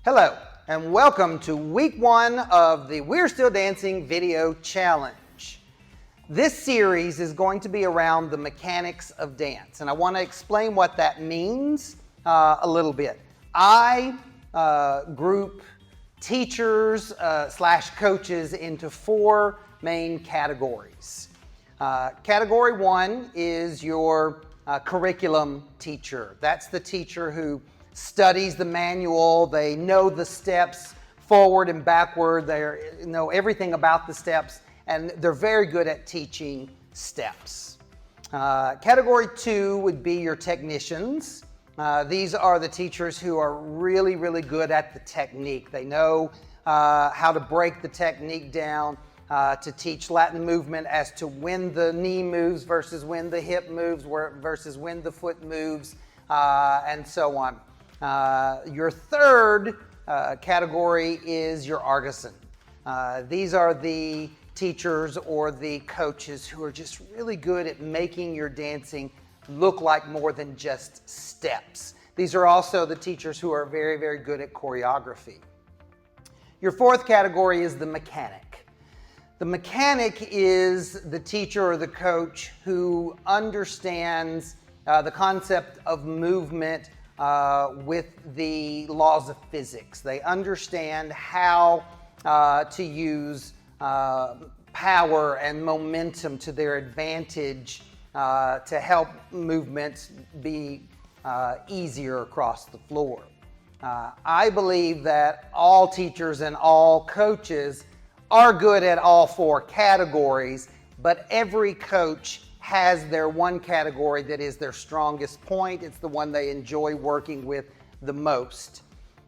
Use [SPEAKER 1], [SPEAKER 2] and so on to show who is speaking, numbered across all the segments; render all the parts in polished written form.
[SPEAKER 1] Hello, and welcome to week 1 of the We're Still Dancing video challenge. This series is going to be around the mechanics of dance, and I want to explain what that means a little bit. I group teachers slash coaches into 4 main categories. Category 1 is your curriculum teacher. That's the teacher who studies the manual. They know the steps forward and backward. They know everything about the steps, and they're very good at teaching steps. Category 2 would be your technicians. These are the teachers who are really, really good at the technique. They know how to break the technique down, to teach Latin movement as to when the knee moves versus when the hip moves versus when the foot moves, and so on. Your third category is your artisan. These are the teachers or the coaches who are just really good at making your dancing look like more than just steps. These are also the teachers who are very, very good at choreography. Your fourth category is the mechanic. The mechanic is the teacher or the coach who understands the concept of movement with the laws of physics. They understand how to use power and momentum to their advantage to help movements be easier across the floor. I believe that all teachers and all coaches are good at all 4 categories, but every coach has their one category that is their strongest point. It's the one they enjoy working with the most.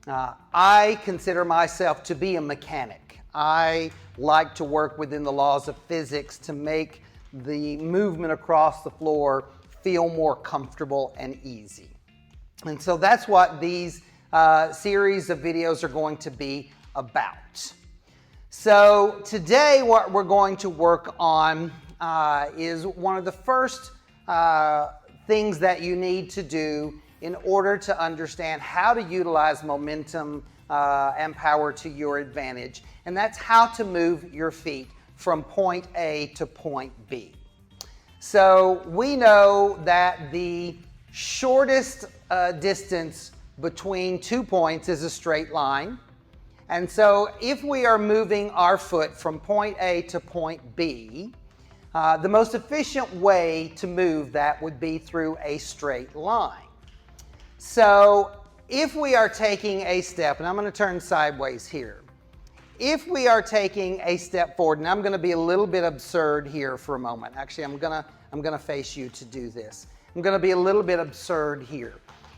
[SPEAKER 1] I consider myself to be a mechanic. I like to work within the laws of physics to make the movement across the floor feel more comfortable and easy. And so that's what these series of videos are going to be about. So today what we're going to work on is one of the first things that you need to do in order to understand how to utilize momentum and power to your advantage, and that's how to move your feet from point A to point B. So we know that the shortest distance between 2 points is a straight line, and so if we are moving our foot from point A to point B, the most efficient way to move that would be through a straight line. So if we are taking a step, and I'm going to turn sideways here. If we are taking a step forward, and I'm going to be a little bit absurd here for a moment. Actually, I'm going to face you to do this. I'm going to be a little bit absurd here.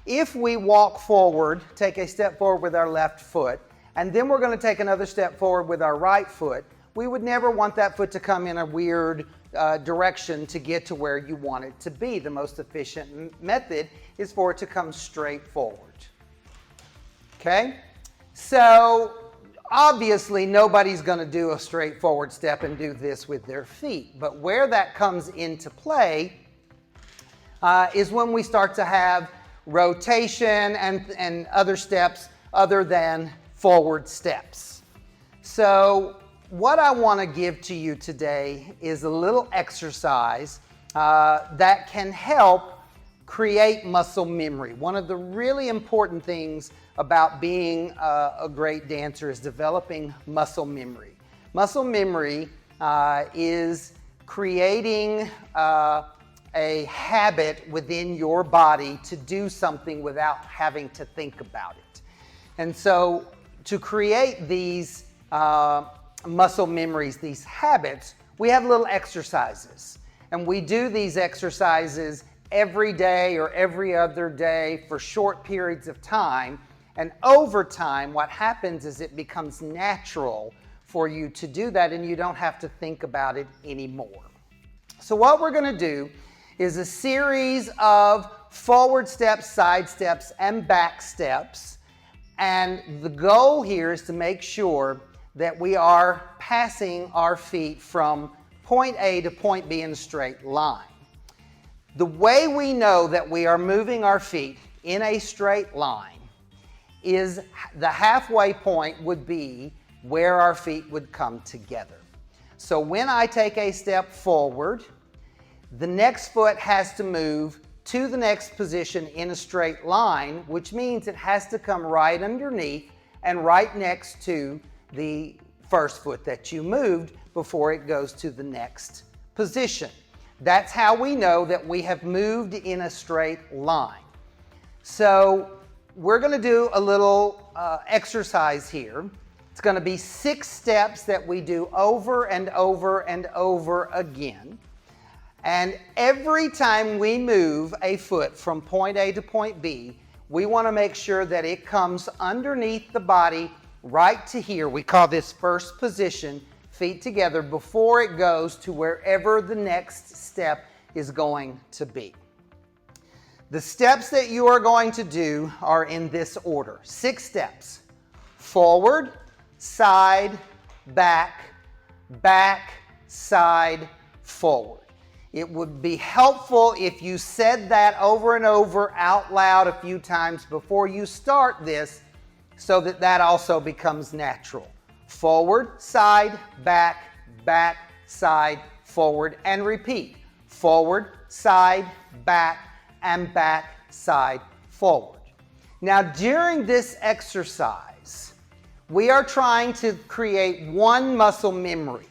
[SPEAKER 1] If we walk forward, take a step forward with our left foot, and then we're going to take another step forward with our right foot, we would never want that foot to come in a weird direction to get to where you want it to be. The most efficient method is for it to come straight forward. Okay? So obviously nobody's going to do a straightforward step and do this with their feet. But where that comes into play is when we start to have rotation and other steps other than forward steps. So what I want to give to you today is a little exercise that can help create muscle memory. One of the really important things about being a great dancer is developing muscle memory. Muscle memory is creating a habit within your body to do something without having to think about it. And so to create these muscle memories, these habits, we have little exercises. And we do these exercises every day or every other day for short periods of time. And over time, what happens is it becomes natural for you to do that, and you don't have to think about it anymore. So what we're going to do is a series of forward steps, side steps, and back steps. And the goal here is to make sure that we are passing our feet from point A to point B in a straight line. The way we know that we are moving our feet in a straight line is the halfway point would be where our feet would come together. So when I take a step forward, the next foot has to move to the next position in a straight line, which means it has to come right underneath and right next to the first foot that you moved before it goes to the next position. That's how we know that we have moved in a straight line. So we're going to do a little exercise here. It's going to be 6 steps that we do over and over and over again. And every time we move a foot from point A to point B, we want to make sure that it comes underneath the body right to here. We call this first position, feet together, before it goes to wherever the next step is going to be. The steps that you are going to do are in this order. 6 steps. Forward, side, back, back, side, forward. It would be helpful if you said that over and over out loud a few times before you start this, so that that also becomes natural. Forward, side, back, back, side, forward, and repeat. Forward, side, back, and back, side, forward. Now, during this exercise, we are trying to create one muscle memory.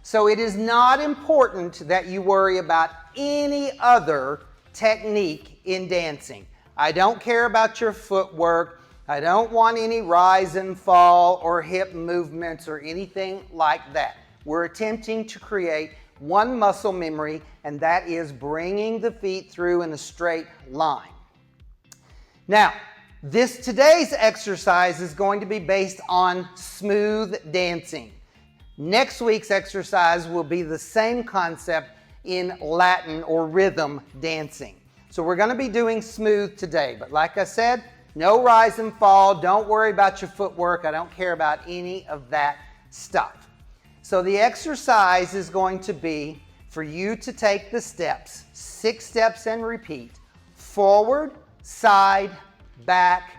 [SPEAKER 1] So it is not important that you worry about any other technique in dancing. I don't care about your footwork. I don't want any rise and fall or hip movements or anything like that. We're attempting to create one muscle memory, and that is bringing the feet through in a straight line. Now, today's exercise is going to be based on smooth dancing. Next week's exercise will be the same concept in Latin or rhythm dancing. So we're going to be doing smooth today, but like I said, no rise and fall. Don't worry about your footwork. I don't care about any of that stuff. So the exercise is going to be for you to take the steps, 6 steps and repeat. Forward, side, back,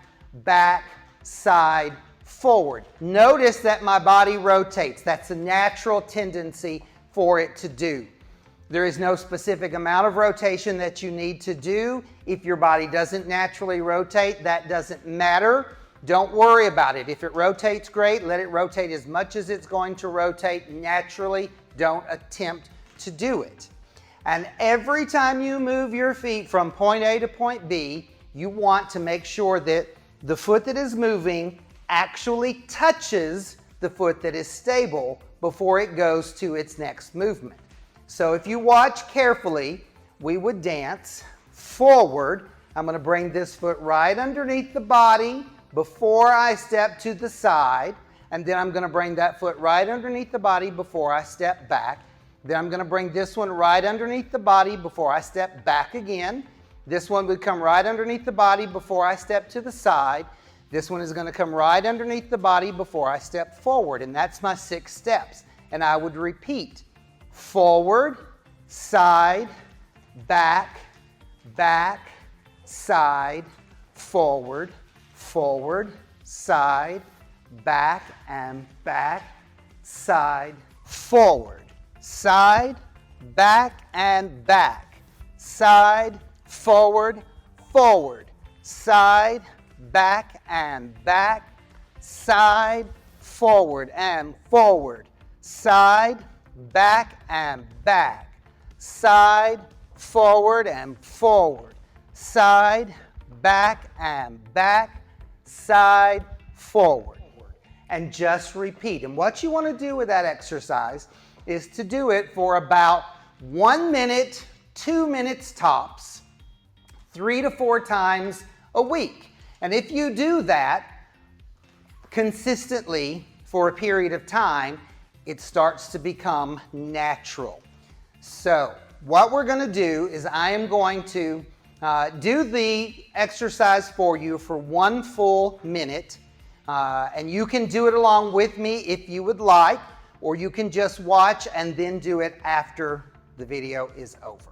[SPEAKER 1] back, side, forward. Notice that my body rotates. That's a natural tendency for it to do. There is no specific amount of rotation that you need to do. If your body doesn't naturally rotate, that doesn't matter. Don't worry about it. If it rotates, great. Let it rotate as much as it's going to rotate naturally. Don't attempt to do it. And every time you move your feet from point A to point B, you want to make sure that the foot that is moving actually touches the foot that is stable before it goes to its next movement. So if you watch carefully, we would dance forward. I'm going to bring this foot right underneath the body before I step to the side, and then I'm going to bring that foot right underneath the body before I step back. Then I'm going to bring this one right underneath the body before I step back again. This one would come right underneath the body before I step to the side. This one is going to come right underneath the body before I step forward, and that's my 6 steps. And I would repeat: forward, side, back, back, side, forward, forward, side, back, and back, side, forward, side, back, and back, side, forward, forward, side, back, and back, side, forward, and forward, side, back, and back, side, forward, and forward, side, back, and back, side, forward. And just repeat. And what you want to do with that exercise is to do it for about 1 minute, 2 minutes tops, 3 to 4 times a week. And if you do that consistently for a period of time, it starts to become natural. So what we're going to do is I am going to do the exercise for you for 1 full minute. And you can do it along with me if you would like, or you can just watch and then do it after the video is over.